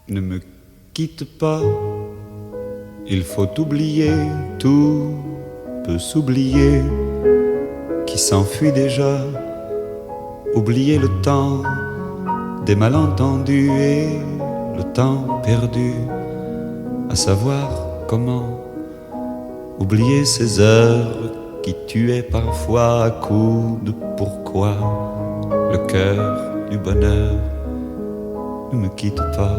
Ne me quitte pas, il faut oublier, tout peut s'oublier, qui s'enfuit déjà, oublier le temps des malentendus et le temps perdu, à savoir comment oublier ces heures qui tuaient parfois à coups de pourquoi le cœur du bonheur. Ne me quitte pas,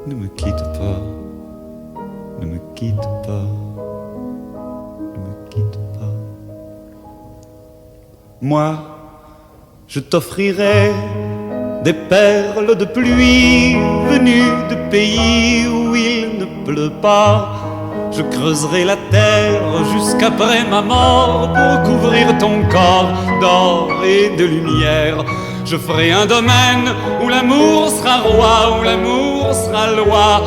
ne me quitte pas, ne me quitte pas, ne me quitte pas. Moi, je t'offrirai des perles de pluie venues de pays où il ne pleut pas. Je creuserai la terre jusqu'après ma mort pour couvrir ton corps d'or et de lumière. Je ferai un domaine où l'amour sera roi, où l'amour sera loi,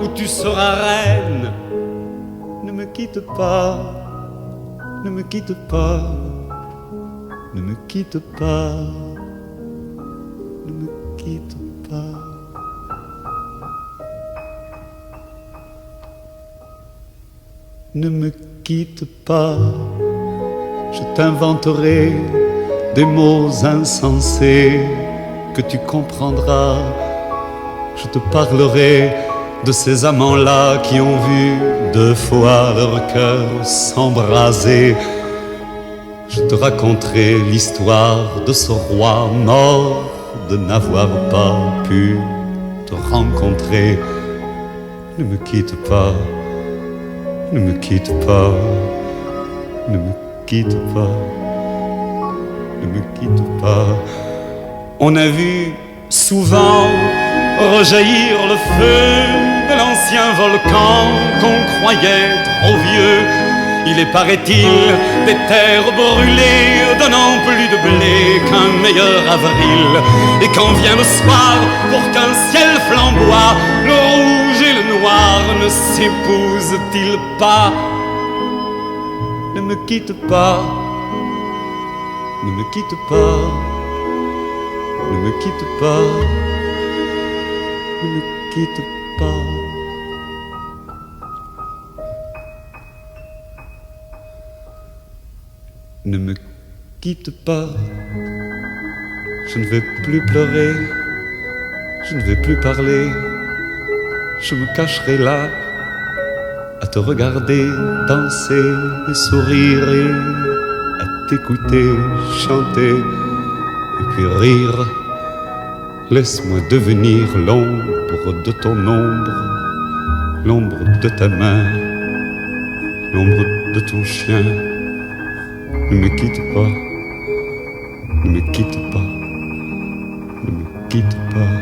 où tu seras reine. Ne me quitte pas, ne me quitte pas, ne me quitte pas, ne me quitte pas. Ne me quitte pas, je t'inventerai des mots insensés que tu comprendras. Je te parlerai de ces amants-là qui ont vu 2 fois leur cœur s'embraser. Je te raconterai l'histoire de ce roi mort de n'avoir pas pu te rencontrer. Ne me quitte pas, ne me quitte pas, ne me quitte pas, ne me quitte pas. On a vu souvent rejaillir le feu de l'ancien volcan qu'on croyait trop vieux. Il est, paraît-il, des terres brûlées donnant plus de blé qu'un meilleur avril. Et quand vient le soir, pour qu'un ciel flamboie, le rouge et le noir ne s'épousent-ils pas? Ne me quitte pas, ne me quitte pas, ne me quitte pas, ne me quitte pas. Ne me quitte pas, je ne vais plus pleurer, je ne vais plus parler, je me cacherai là, à te regarder danser et sourire et à t'écouter chanter et puis rire. Laisse-moi devenir l'ombre de ton ombre, l'ombre de ta main, l'ombre de ton chien. Ne me quitte pas, ne me quitte pas, ne me quitte pas,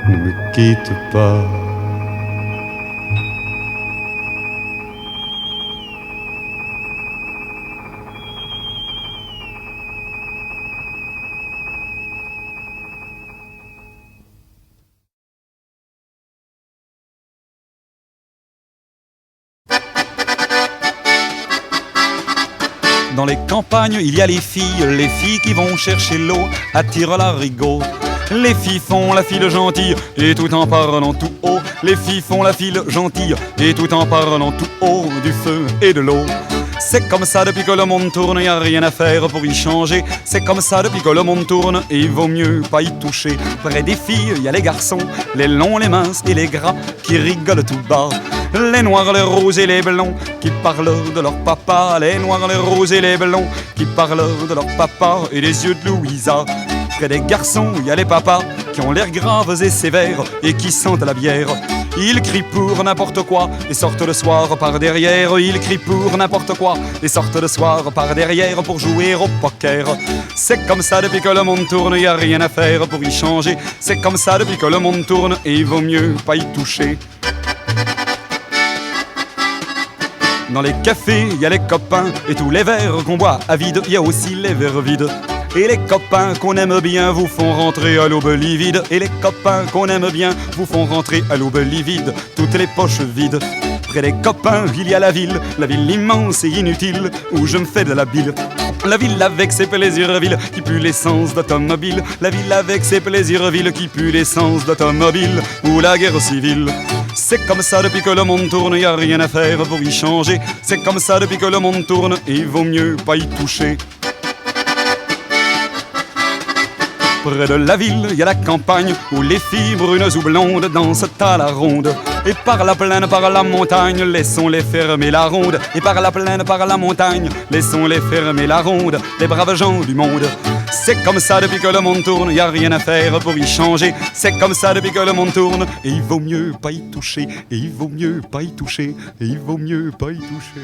ne me quitte pas. Dans les campagnes, il y a les filles qui vont chercher l'eau à tire-larigot. Les filles font la file gentille et tout en parlant tout haut. Les filles font la file gentille et tout en parlant tout haut du feu et de l'eau. C'est comme ça depuis que le monde tourne, y a rien à faire pour y changer. C'est comme ça depuis que le monde tourne et il vaut mieux pas y toucher. Près des filles, y a les garçons, les longs, les minces et les gras qui rigolent tout bas. Les noirs, les roses et les blonds qui parlent de leur papa. Les noirs, les roses et les blonds qui parlent de leur papa et les yeux de Louisa. Près des garçons, il y a les papas qui ont l'air graves et sévères et qui sentent la bière. Ils crient pour n'importe quoi et sortent le soir par derrière. Ils crient pour n'importe quoi et sortent le soir par derrière pour jouer au poker. C'est comme ça depuis que le monde tourne, y a rien à faire pour y changer. C'est comme ça depuis que le monde tourne et il vaut mieux pas y toucher. Dans les cafés, y a les copains et tous les verres qu'on boit à vide, y a aussi les verres vides. Et les copains qu'on aime bien vous font rentrer à l'aube livide. Et les copains qu'on aime bien vous font rentrer à l'aube livide, toutes les poches vides. Près des copains, il y a la ville immense et inutile où je me fais de la bile. La ville avec ses plaisirs villes qui puent l'essence d'automobile. La ville avec ses plaisirs villes qui puent l'essence d'automobile. Ou la guerre civile. C'est comme ça depuis que le monde tourne, y a rien à faire pour y changer. C'est comme ça depuis que le monde tourne, et il vaut mieux pas y toucher. Près de la ville, y a la campagne où les filles brunes ou blondes dansent à la ronde. Et par la plaine, par la montagne, laissons-les fermer la ronde. Et par la plaine, par la montagne, laissons-les fermer la ronde. Les braves gens du monde. C'est comme ça depuis que le monde tourne, y a rien à faire pour y changer. C'est comme ça depuis que le monde tourne, et il vaut mieux pas y toucher. Et il vaut mieux pas y toucher. Et il vaut mieux pas y toucher.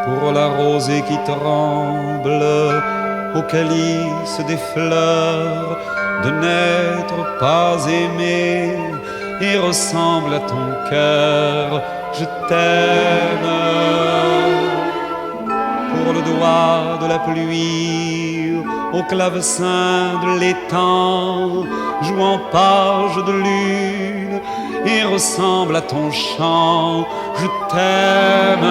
Pour la rosée qui tremble au calice des fleurs, de n'être pas aimé et ressemble à ton cœur, je t'aime. Pour le doigt de la pluie au clavecin de l'étang, jouant page de lune et ressemble à ton chant, je t'aime.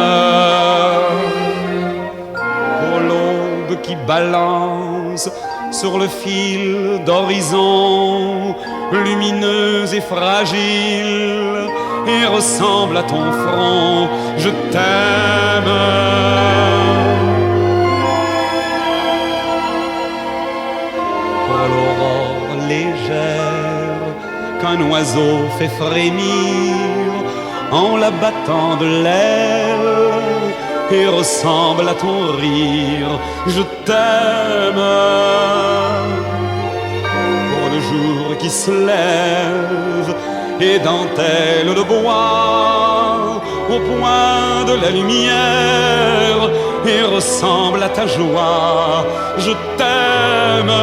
Pour l'aube qui balance sur le fil d'horizon, lumineuse et fragile, et ressemble à ton front, je t'aime. Pour l'aurore légère qu'un oiseau fait frémir en la battant de l'aile, et ressemble à ton rire, je t'aime. Pour le jour qui se lève et dentelle le bois au point de la lumière, et ressemble à ta joie, je t'aime.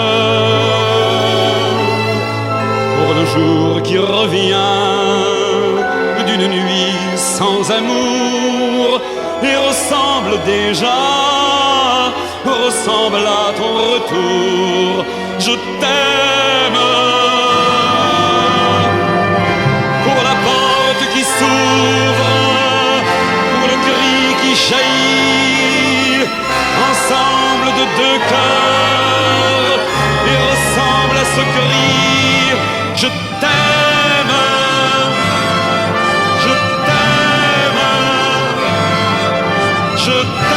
Pour le jour qui revient d'une nuit sans amour, et ressemble déjà, ressemble à ton retour, je t'aime. Pour la porte qui s'ouvre, pour le cri qui jaillit, ensemble de deux cœurs, et ressemble à ce cri, je t'aime. Je t'aime. Je t'aime.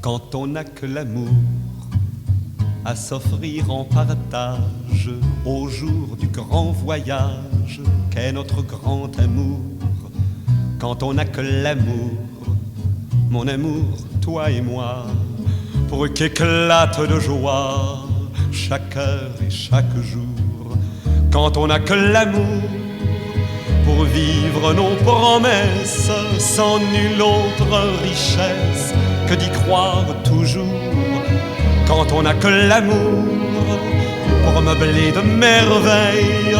Quand on n'a que l'amour à s'offrir en partage au jour du grand voyage qu'est notre grand amour. Quand on n'a que l'amour, mon amour, toi et moi, pour qu'éclate de joie chaque heure et chaque jour. Quand on n'a que l'amour pour vivre nos promesses sans nulle autre richesse que d'y croire toujours. Quand on n'a que l'amour pour meubler de merveilles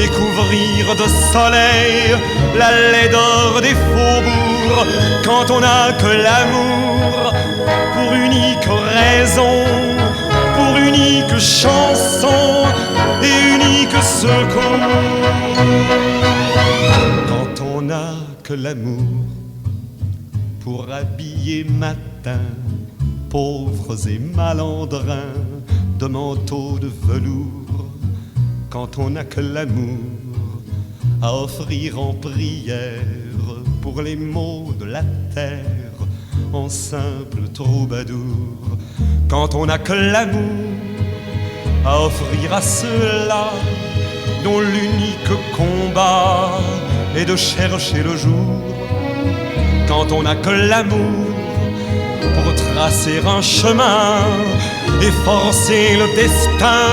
et couvrir de soleil la laideur des faubourgs. Quand on n'a que l'amour pour unique raison, pour unique chanson et unique secours. Quand on n'a que l'amour pour habiller matin pauvres et malandrins de manteaux de velours. Quand on n'a que l'amour à offrir en prière pour les maux de la terre en simple troubadour. Quand on n'a que l'amour à offrir à ceux-là dont l'unique combat est de chercher le jour. Quand on n'a que l'amour pour tracer un chemin et forcer le destin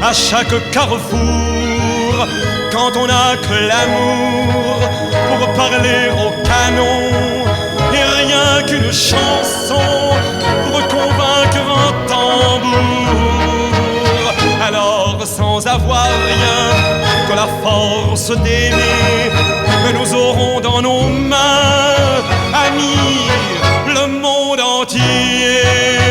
à chaque carrefour, quand on n'a que l'amour pour parler au canon, et rien qu'une chanson pour convaincre un tambour. Alors sans avoir rien que la force d'aimer, nous aurons dans nos mains, amis, le monde entier.